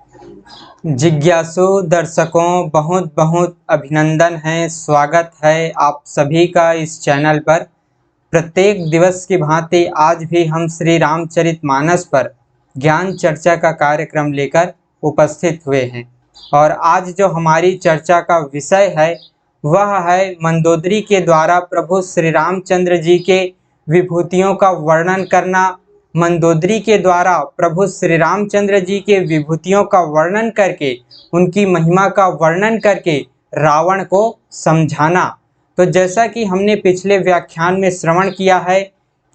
जिज्ञासु दर्शकों बहुत बहुत अभिनंदन है, स्वागत है आप सभी का इस चैनल पर। प्रत्येक दिवस की भांति आज भी हम श्री रामचरितमानस पर ज्ञान चर्चा का कार्यक्रम लेकर उपस्थित हुए हैं और आज जो हमारी चर्चा का विषय है वह है मंदोदरी के द्वारा प्रभु श्री रामचंद्र जी के विभूतियों का वर्णन करना। मंदोदरी के द्वारा प्रभु श्री रामचंद्र जी के विभूतियों का वर्णन करके, उनकी महिमा का वर्णन करके रावण को समझाना। तो जैसा कि हमने पिछले व्याख्यान में श्रवण किया है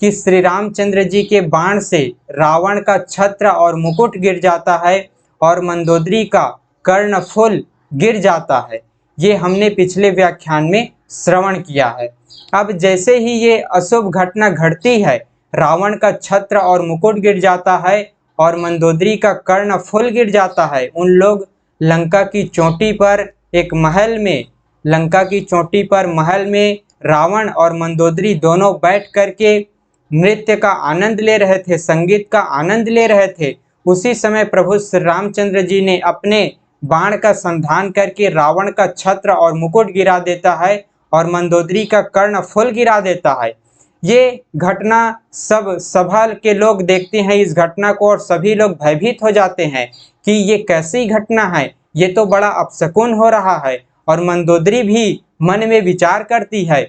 कि श्री रामचंद्र जी के बाण से रावण का छत्र और मुकुट गिर जाता है और मंदोदरी का कर्णफूल गिर जाता है। ये हमने पिछले व्याख्यान में श्रवण किया है। अब जैसे ही ये अशुभ घटना घटती है, रावण का छत्र और मुकुट गिर जाता है और मंदोदरी का कर्णफूल गिर जाता है। उन लोग लंका की चोटी पर एक महल में, लंका की चोटी पर महल में रावण और मंदोदरी दोनों बैठ करके नृत्य का आनंद ले रहे थे, संगीत का आनंद ले रहे थे। उसी समय प्रभु श्री रामचंद्र जी ने अपने बाण का संधान करके रावण का छत्र और मुकुट गिरा देता है और मंदोदरी का कर्णफूल गिरा देता है। ये घटना सब सभा के लोग देखते हैं इस घटना को और सभी लोग भयभीत हो जाते हैं कि ये कैसी घटना है, ये तो बड़ा अपशकुन हो रहा है। और मंदोदरी भी मन में विचार करती है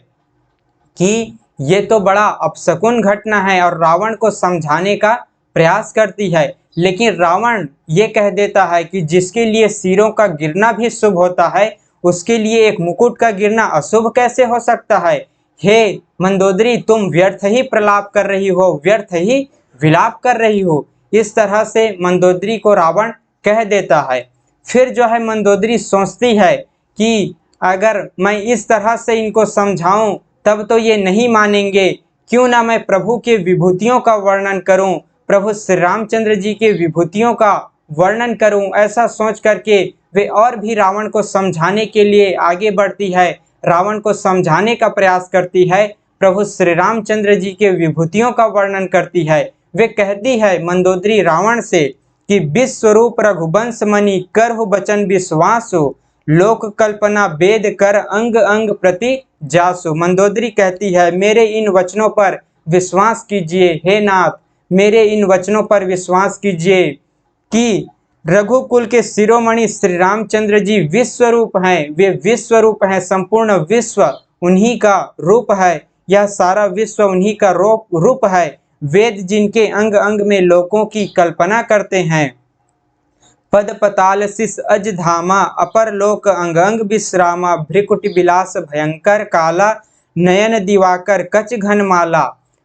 कि ये तो बड़ा अपशकुन घटना है और रावण को समझाने का प्रयास करती है। लेकिन रावण ये कह देता है कि जिसके लिए सिरों का गिरना भी शुभ होता है, उसके लिए एक मुकुट का गिरना अशुभ कैसे हो सकता है। हे मंदोदरी, तुम व्यर्थ ही प्रलाप कर रही हो, व्यर्थ ही विलाप कर रही हो। इस तरह से मंदोदरी को रावण कह देता है। फिर जो है मंदोदरी सोचती है कि अगर मैं इस तरह से इनको समझाऊं तब तो ये नहीं मानेंगे, क्यों ना मैं प्रभु के विभूतियों का वर्णन करूं, प्रभु श्री रामचंद्र जी के विभूतियों का वर्णन करूं। ऐसा सोच करके वे और भी रावण को समझाने के लिए आगे बढ़ती है, रावण को समझाने का प्रयास करती है, प्रभु श्री रामचंद्र जी के विभूतियों का वर्णन करती है। वे कहती है मंदोदरी रावण से कि विश्वरूप रघुवंश मणि करहु बचन विश्वासु, लोक कल्पना वेद कर अंग अंग प्रति जासु। मंदोदरी कहती है मेरे इन वचनों पर विश्वास कीजिए हे नाथ, मेरे इन वचनों पर विश्वास कीजिए कि रघुकुल के शिरोमणि श्री रामचंद्र जी विश्व रूप हैं, वे विश्व रूप हैं, संपूर्ण विश्व उन्हीं का रूप है, यह सारा विश्व उन्हीं का रूप है। वेद जिनके अंग अंग में लोकों की कल्पना करते हैं, पद पताल शिष अज धामा, अपर लोक अंग अंग विश्रामा, भ्रिकुट विलास भयंकर काला, नयन दिवाकर कच घन माला।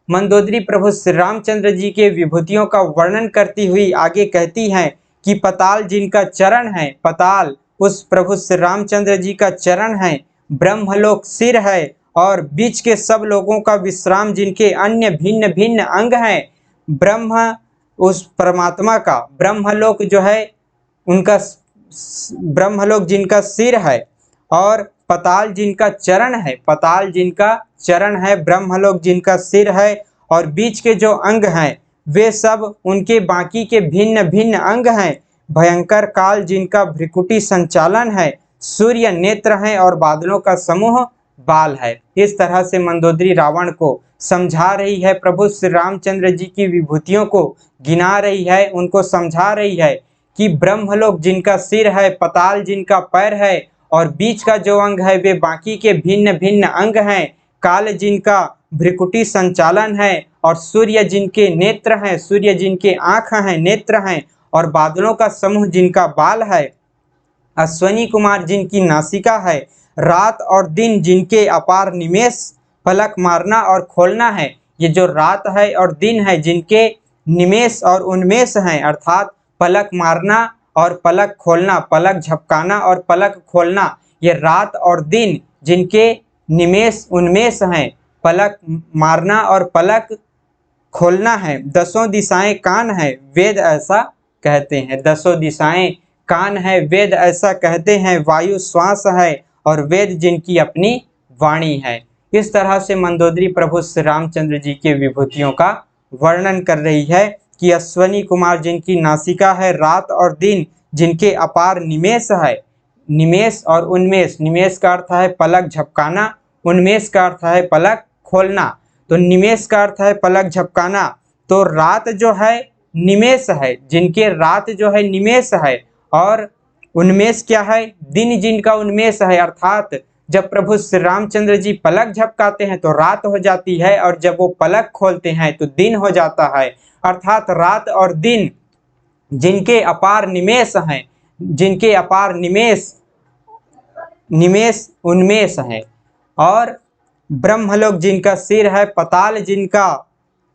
मंदोदरी प्रभु श्री रामचंद्र जी के विभूतियों का वर्णन करती हुई आगे कहती हैं कि पताल जिनका चरण है, पताल उस प्रभु श्री रामचंद्र जी का चरण है, ब्रह्मलोक सिर है और बीच के सब लोगों का विश्राम जिनके अन्य भिन्न भिन्न अंग हैं, ब्रह्म उस परमात्मा का ब्रह्मलोक जो है उनका ब्रह्मलोक जिनका सिर है और पताल जिनका चरण है, पताल जिनका चरण है, ब्रह्मलोक जिनका सिर है और बीच के जो अंग हैं वे सब उनके बाकी के भिन्न भिन्न अंग हैं। भयंकर काल जिनका भ्रिकुटी संचालन है, सूर्य नेत्र हैं और बादलों का समूह बाल है। इस तरह से मंदोदरी रावण को समझा रही है, प्रभु श्री रामचंद्र जी की विभूतियों को गिना रही है, उनको समझा रही है कि ब्रह्मलोक जिनका सिर है, पताल जिनका पैर है और बीच का जो अंग है वे बाकी के भिन्न भिन्न अंग हैं, काल जिनका भ्रिकुटी संचालन है और सूर्य जिनके नेत्र हैं, सूर्य जिनके आँख हैं, नेत्र हैं और बादलों का समूह जिनका बाल है, अश्वनी कुमार जिनकी नासिका है, रात और दिन जिनके अपार निमेष पलक मारना और खोलना है। ये जो रात है और दिन है जिनके निमेष और उन्मेष हैं, अर्थात पलक मारना और पलक खोलना, पलक झपकाना और पलक खोलना, ये रात और दिन जिनके निमेष उन्मेष हैं, पलक मारना और पलक खोलना है। दसों दिशाएं कान है, वेद ऐसा कहते हैं, दसों दिशाएं कान है, वेद ऐसा कहते हैं, वायु श्वास है और वेद जिनकी अपनी वाणी है। इस तरह से मंदोदरी प्रभु श्री रामचंद्र जी के विभूतियों का वर्णन कर रही है कि अश्वनी कुमार जिनकी नासिका है, रात और दिन जिनके अपार निमेष है। निमेष और उन्मेष, निमेष का अर्थ है पलक झपकाना, उन्मेष का अर्थ है पलक खोलना। तो निमेष का अर्थ है पलक झपकाना, तो रात जो है निमेष है, जिनके रात जो है निमेष है, और उन्मेष क्या है, दिन जिनका उन्मेष है, अर्थात जब प्रभु श्री रामचंद्र जी पलक झपकाते हैं तो रात हो जाती है, और जब वो पलक खोलते हैं तो दिन हो जाता है। अर्थात रात और दिन जिनके अपार निमेष हैं, जिनके अपार निमेष निमेष उन्मेष है, और ब्रह्मलोक जिनका सिर है, पताल जिनका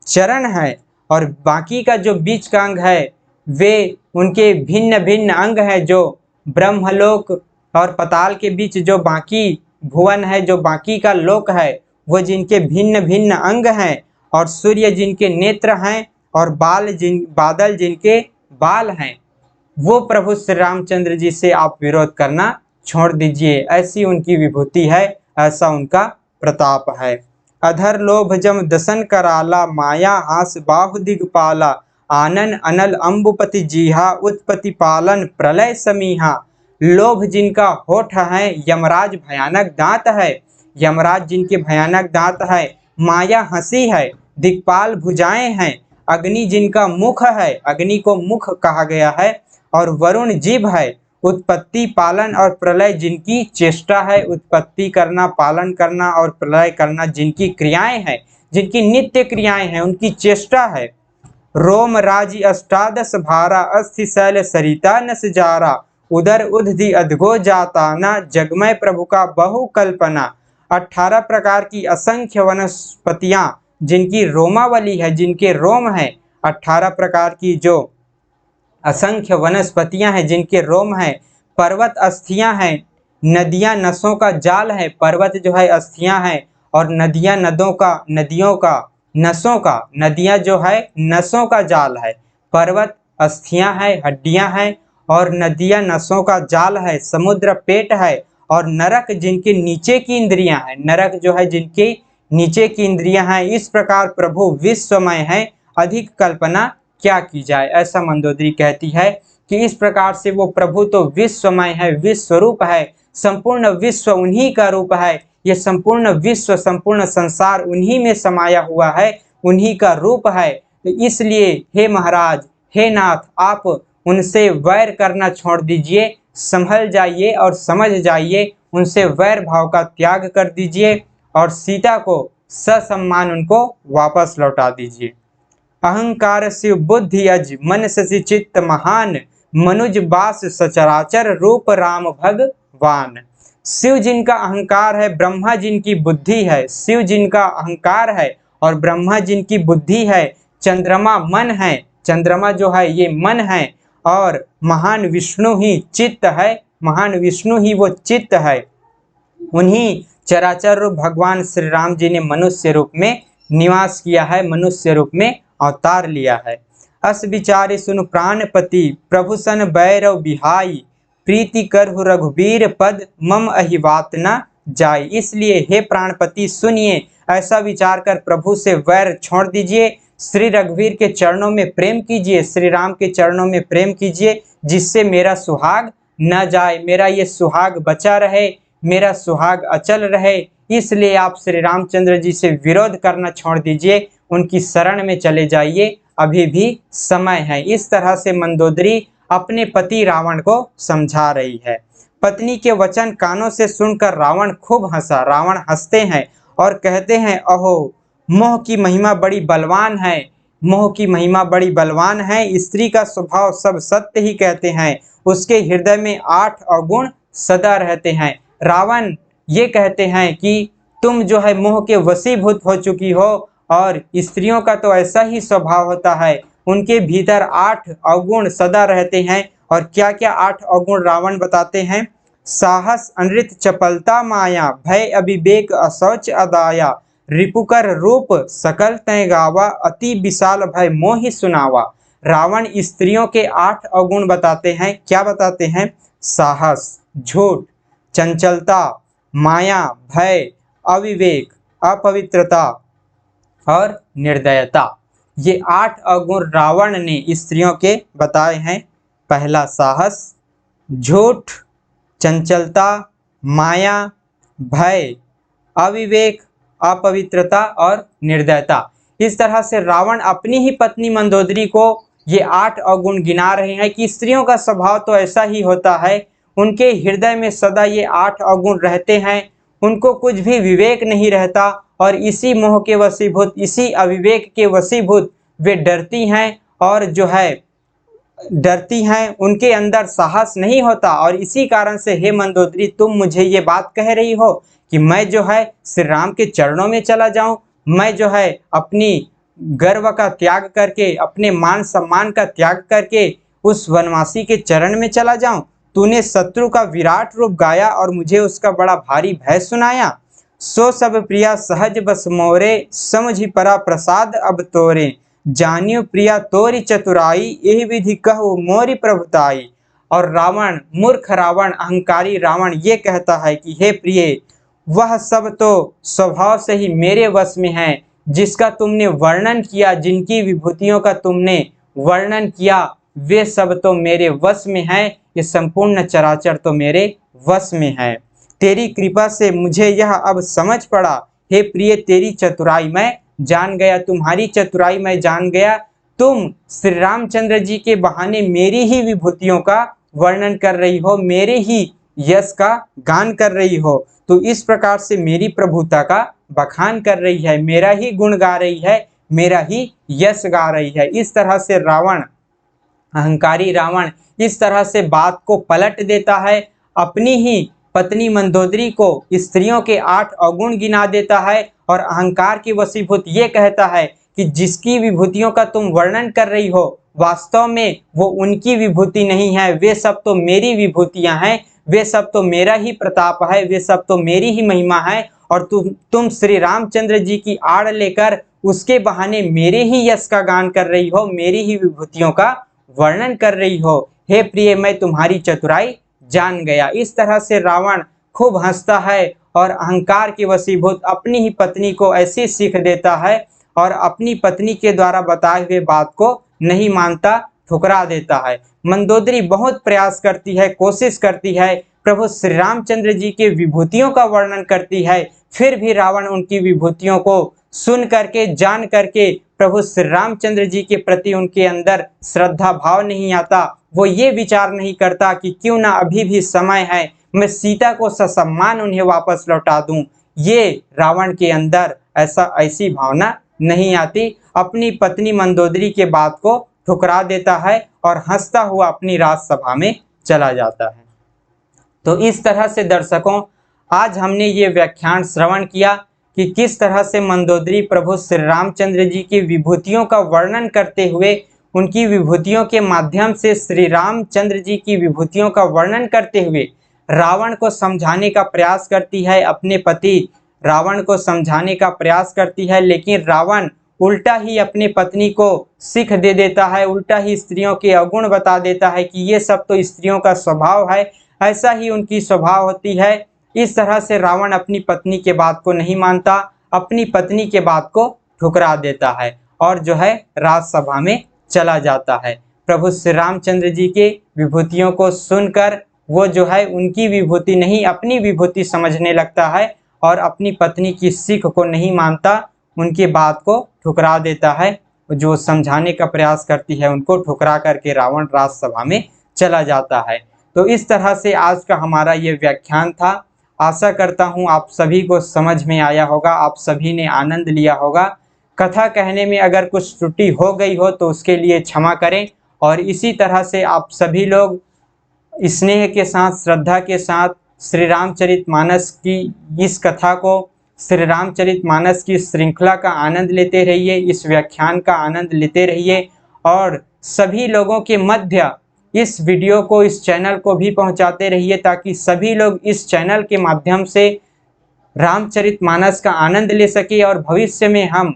चरण है, और बाकी का जो बीच का अंग है वे उनके भिन्न भिन्न अंग है। जो ब्रह्मलोक और पताल के बीच जो बाकी भुवन है, जो बाकी का लोक है, वो जिनके भिन्न भिन्न अंग हैं, और सूर्य जिनके नेत्र हैं, और बादल जिनके बाल हैं, वो प्रभु श्री रामचंद्र जी से आप विरोध करना छोड़ दीजिए। ऐसी उनकी विभूति है, ऐसा उनका प्रताप है। अधर लोभ जम दसन कराला, माया हास बाहु दिगपाला, आनन अनल अम्बुपति जीहा, उत्पत्ति पालन प्रलय समीहा। लोभ जिनका होठ है, यमराज भयानक दांत है, यमराज जिनके भयानक दांत है, माया हंसी है, दिक्पाल भुजाएं हैं, अग्नि जिनका मुख है, अग्नि को मुख कहा गया है, और वरुण जीभ है, उत्पत्ति पालन और प्रलय जिनकी चेष्टा है, उत्पत्ति करना, पालन करना और प्रलय करना जिनकी क्रियाएं हैं, जिनकी नित्य क्रियाएं हैं, उनकी चेष्टा है। रोम राजी अष्टादश भारा, अस्थि शैल सरिता न सजारा, उदर उदधि अधगो जाता ना, जगमय प्रभु का बहु कल्पना। 18 प्रकार की असंख्य वनस्पतियां जिनकी रोमावली है, जिनके रोम है, 18 प्रकार की जो असंख्य वनस्पतियां हैं जिनके रोम हैं, पर्वत अस्थियां हैं, नदियां नसों का जाल है, पर्वत जो है अस्थियां हैं, और नदियां नदियों का नसों का, नदियां जो है नसों का जाल है, पर्वत अस्थियां हैं, हड्डियां हैं, और नदियां नसों का जाल है, समुद्र पेट है, और नरक जिनके नीचे की इंद्रियां हैं, नरक जो है जिनके नीचे की इंद्रियां हैं। इस प्रकार प्रभु विश्वमय है, अधिक कल्पना क्या की जाए। ऐसा मंदोदरी कहती है कि इस प्रकार से वो प्रभु तो विश्वमय है, विश्वरूप है, संपूर्ण विश्व उन्हीं का रूप है, ये संपूर्ण विश्व, संपूर्ण संसार उन्हीं में समाया हुआ है, उन्हीं का रूप है। तो इसलिए हे महाराज, हे नाथ, आप उनसे वैर करना छोड़ दीजिए, संभल जाइए और समझ जाइए, उनसे वैर भाव का त्याग कर दीजिए, और सीता को ससम्मान उनको वापस लौटा दीजिए। अहंकार शिव बुद्धि अज, मन शशि चित्त महान, मनुज बास सचराचर, रूप राम भगवान। शिव जिनका अहंकार है, ब्रह्मा जिनकी बुद्धि है, शिव जिनका अहंकार है और ब्रह्मा जिनकी बुद्धि है, चंद्रमा मन है, चंद्रमा जो है ये मन है, और महान विष्णु ही चित्त है, महान विष्णु ही वो चित्त है। उन्हीं चराचर रूप भगवान श्री राम जी ने मनुष्य रूप में निवास किया है, मनुष्य रूप में अवतार लिया है। अस विचारे सुन प्राणपति, प्रभु सन बैरव बिहाई, प्रीति करहु रघुबीर पद, मम अहिवात न जाय। इसलिए हे प्राणपति सुनिए, ऐसा विचार कर प्रभु से वैर छोड़ दीजिए, श्री रघुवीर के चरणों में प्रेम कीजिए, श्री राम के चरणों में प्रेम कीजिए, जिससे मेरा सुहाग न जाए, मेरा ये सुहाग बचा रहे, मेरा सुहाग अचल रहे। इसलिए आप श्री रामचंद्र जी से विरोध करना छोड़ दीजिए, उनकी शरण में चले जाइए, अभी भी समय है। इस तरह से मंदोदरी अपने पति रावण को समझा रही है। पत्नी के वचन कानों से सुनकर रावण खूब हंसा। रावण हंसते हैं और कहते हैं, अहो मोह की महिमा बड़ी बलवान है, मोह की महिमा बड़ी बलवान है। स्त्री का स्वभाव सब सत्य ही कहते हैं, उसके हृदय में 8 अवगुण सदा रहते हैं। रावण ये कहते हैं कि तुम जो है मोह के वशीभूत हो चुकी हो, और स्त्रियों का तो ऐसा ही स्वभाव होता है, उनके भीतर 8 अवगुण सदा रहते हैं। और क्या क्या 8 अवगुण रावण बताते हैं? साहस अनृत चपलता माया, भय अविवेक अशौच अदाया, रिपुकर रूप सकल तय गावा, अति विशाल भय मोहि सुनावा। रावण स्त्रियों के 8 अवगुण बताते हैं। क्या बताते हैं? साहस, झूठ, चंचलता, माया, भय, अविवेक, अपवित्रता और निर्दयता। ये 8 अवगुण रावण ने स्त्रियों के बताए हैं। पहला साहस, झूठ, चंचलता, माया, भय, अविवेक, अपवित्रता और निर्दयता। इस तरह से रावण अपनी ही पत्नी मंदोदरी को ये 8 अवगुण गिना रहे हैं कि स्त्रियों का स्वभाव तो ऐसा ही होता है, उनके हृदय में सदा ये 8 अवगुण रहते हैं, उनको कुछ भी विवेक नहीं रहता और इसी मोह के वशीभूत, इसी अविवेक के वशीभूत वे डरती हैं और जो है डरती हैं, उनके अंदर साहस नहीं होता। और इसी कारण से हे मंदोदरी, तुम मुझे ये बात कह रही हो कि मैं जो है श्री राम के चरणों में चला जाऊं, मैं जो है अपनी गर्व का त्याग करके, अपने मान सम्मान का त्याग करके उस वनवासी के चरण में चला जाऊं। तूने शत्रु का विराट रूप गाया और मुझे उसका बड़ा भारी भय सुनाया। सो सब प्रिया सहज बस मोरे, समझी परा प्रसाद अब तोरे, जानियो प्रिया तोरी चतुराई, यही विधि कहो मोरी प्रभुताई। और रावण, मूर्ख रावण, अहंकारी रावण ये कहता है कि हे प्रिय, वह सब तो स्वभाव से ही मेरे वश में है, जिसका तुमने वर्णन किया, जिनकी विभूतियों का तुमने वर्णन किया, वे सब तो मेरे वश में है, ये संपूर्ण चराचर तो मेरे वश में है। तेरी कृपा से मुझे यह अब समझ पड़ा, हे प्रिय तेरी चतुराई मैं जान गया, तुम्हारी चतुराई मैं जान गया। तुम श्री रामचंद्र जी के बहाने मेरी ही विभूतियों का वर्णन कर रही हो, मेरे ही यश का गान कर रही हो, तो इस प्रकार से मेरी प्रभुता का बखान कर रही है, मेरा ही गुण गा रही है, मेरा ही यश गा रही है। इस तरह से रावण, अहंकारी रावण इस तरह से बात को पलट देता है, अपनी ही पत्नी मंदोदरी को स्त्रियों के 8 अवगुण गिना देता है और अहंकार के वशीभूत ये कहता है कि जिसकी विभूतियों का तुम वर्णन कर रही हो, वास्तव में वो उनकी विभूति नहीं है, वे सब तो मेरी विभूतियां हैं, वे सब तो मेरा ही प्रताप है, वे सब तो मेरी ही महिमा है। और तुम श्री रामचंद्र जी की आड़ लेकर उसके बहाने मेरे ही यश का गान कर रही हो, मेरी ही विभूतियों का वर्णन कर रही हो। हे प्रिय, मैं तुम्हारी चतुराई जान गया। इस तरह से रावण खूब हंसता है और अहंकार के वशीभूत अपनी ही पत्नी को ऐसी सीख देता है और अपनी पत्नी के द्वारा बताए हुए बात को नहीं मानता, ठुकरा देता है। मंदोदरी बहुत प्रयास करती है, कोशिश करती है, प्रभु श्री रामचंद्र जी के विभूतियों का वर्णन करती है, फिर भी रावण उनकी विभूतियों को सुन करके, जान करके प्रभु श्री रामचंद्र जी के प्रति उनके अंदर श्रद्धा भाव नहीं आता। वो ये विचार नहीं करता कि क्यों ना अभी भी समय है, मैं सीता को ससम्मान उन्हें वापस लौटा दूं। ये रावण के अंदर ऐसी भावना नहीं आती, अपनी पत्नी मंदोदरी के बात को ठुकरा देता है और हंसता हुआ अपनी राजसभा में चला जाता है। तो इस तरह से दर्शकों, आज हमने ये व्याख्यान श्रवण किया कि किस तरह से मंदोदरी प्रभु श्री रामचंद्र जी की विभूतियों का वर्णन करते हुए, उनकी विभूतियों के माध्यम से श्री रामचंद्र जी की विभूतियों का वर्णन करते हुए रावण को समझाने का प्रयास करती है, अपने पति रावण को समझाने का प्रयास करती है, लेकिन रावण उल्टा ही अपने पत्नी को सीख दे देता है, उल्टा ही स्त्रियों के अवगुण बता देता है कि ये सब तो स्त्रियों का स्वभाव है, ऐसा ही उनकी स्वभाव होती है। इस तरह से रावण अपनी पत्नी के बात को नहीं मानता, अपनी पत्नी के बात को ठुकरा देता है और जो है राजसभा में चला जाता है। प्रभु श्री रामचंद्र जी के विभूतियों को सुनकर वो जो है उनकी विभूति नहीं, अपनी विभूति समझने लगता है और अपनी पत्नी की सीख को नहीं मानता, उनकी बात को ठुकरा देता है। जो समझाने का प्रयास करती है उनको ठुकरा करके रावण राजसभा में चला जाता है। तो इस तरह से आज का हमारा ये व्याख्यान था। आशा करता हूँ आप सभी को समझ में आया होगा, आप सभी ने आनंद लिया होगा। कथा कहने में अगर कुछ त्रुटि हो गई हो तो उसके लिए क्षमा करें और इसी तरह से आप सभी लोग स्नेह के साथ, श्रद्धा के साथ श्री रामचरितमानस की इस कथा को, श्री रामचरितमानस की श्रृंखला का आनंद लेते रहिए, इस व्याख्यान का आनंद लेते रहिए और सभी लोगों के मध्य इस वीडियो को, इस चैनल को भी पहुंचाते रहिए ताकि सभी लोग इस चैनल के माध्यम से रामचरितमानस का आनंद ले सके और भविष्य में हम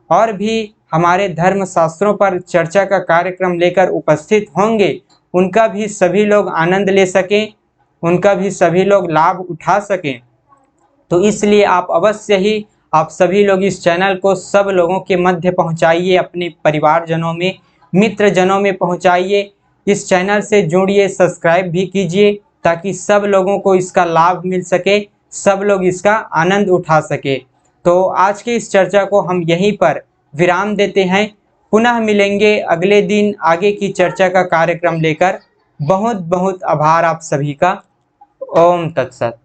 और भी हमारे धर्म शास्त्रों पर चर्चा का कार्यक्रम लेकर उपस्थित होंगे, उनका भी सभी लोग आनंद ले सकें, उनका भी सभी लोग लाभ उठा सकें। तो इसलिए आप अवश्य ही, आप सभी लोग इस चैनल को सब लोगों के मध्य पहुंचाइए, अपने परिवारजनों में, मित्रजनों में पहुंचाइए। इस चैनल से जुड़िए, सब्सक्राइब भी कीजिए ताकि सब लोगों को इसका लाभ मिल सके, सब लोग इसका आनंद उठा सके। तो आज की इस चर्चा को हम यहीं पर विराम देते हैं। पुनः मिलेंगे अगले दिन आगे की चर्चा का कार्यक्रम लेकर। बहुत बहुत आभार आप सभी का। ओम तत्सत।